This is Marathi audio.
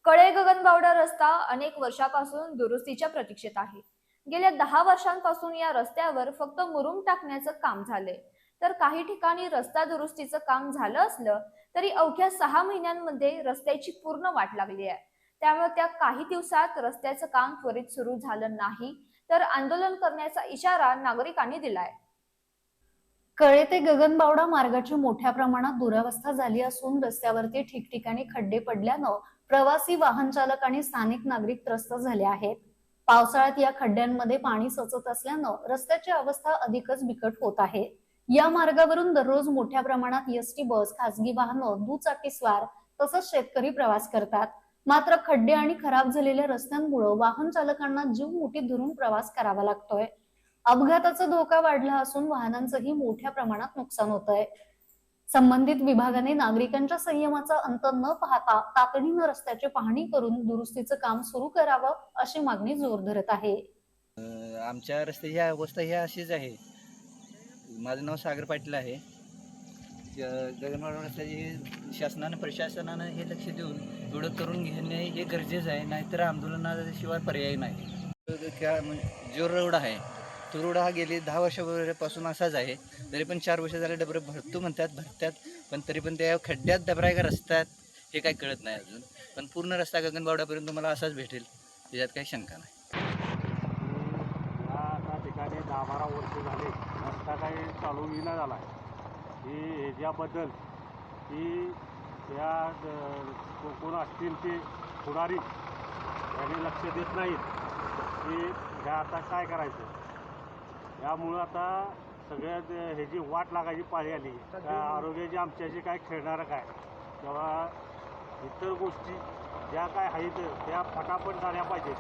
कळे गगनबावडा रस्ता अनेक वर्षापासून दुरुस्तीच्या प्रतीक्षेत आहे. गेल्या 10 वर्षांपासून या रस्त्यावर फक्त मुरुम टाकण्याचं काम झालंय. तर काही ठिकाणी रस्ता दुरुस्तीचं काम झालं असलं तरी अवघ्या 6 महिन्यांमध्ये रस्त्याची पूर्ण वाट लागली आहे. त्यामुळे त्या काही दिवसात रस्त्याचं काम त्वरित सुरू झालं नाही तर आंदोलन करण्याचा इशारा नागरिकांनी दिलाय. कळे ते गगनबावडा मार्गाची मोठ्या प्रमाणात दुरावस्था झाली असून रस्त्यावरती ठिकठिकाणी खड्डे पडल्यानं प्रवासी वाहन चालक आणि स्थानिक नागरिक त्रस्त झाले आहेत. पावसाळ्यात या खड्ड्यांमध्ये पाणी सचत असल्यानं रस्त्याची अवस्था अधिकच बिकट होत आहे. या मार्गावरून दररोज मोठ्या प्रमाणात एसटी बस, खासगी वाहनं, दुचाकीस्वार तसंच शेतकरी प्रवास करतात. मात्र खड्डे आणि खराब झालेल्या रस्त्यांमुळे वाहन चालकांना जीव मुठीत धरून प्रवास करावा लागतोय. अपघाताचा धोका वाढला असून वाहनांचंही मोठ्या प्रमाणात नुकसान होत आहे. संबंधित विभागाने नागरिकांच्या संयमाचा अंत न पाहता तातडीनं रस्त्याची पाहणी करून दुरुस्तीचं काम सुरू करावं अशी मागणी जोर धरत आहे. आमच्या रस्त्याची अवस्था ही अशीच आहे. माझं नाव सागर पाटील आहे. गगनबावडा रस्त्याची शासनानं प्रशासनानं हे लक्ष देऊन एवढं करून घेणे हे गरजेचं आहे, नाहीतर आंदोलनाशिवाय पर्याय नाही. जो रोड आहे तो रोड हा गेली 10 वर्षापासून असाच आहे. तरी पण 4 वर्ष झाले डबरे भरतात, पण तरी पण त्या खड्ड्यात डबरा आहे का रस्त्यात हे काही कळत नाही अजून. पण पूर्ण रस्ता गगनबावड्यापर्यंत तुम्हाला असाच भेटेल, त्याच्यात काही शंका नाही. या ठिकाणी 10-12 वर्ष झाले रस्ता काही चालू न झाला आहे. ही ह्याच्याबद्दल की त्या कोण असतील ते पुढारी यांनी लक्ष देत नाहीत की ह्या आता काय करायचं. यामुळं आता सगळ्यात ह्याची वाट लागायची पाळी आली. त्या आरोग्याची आमच्याशी काय खेळणारं काय, तेव्हा इतर गोष्टी ज्या काय आहेत त्या फटाफट झाल्या पाहिजेत.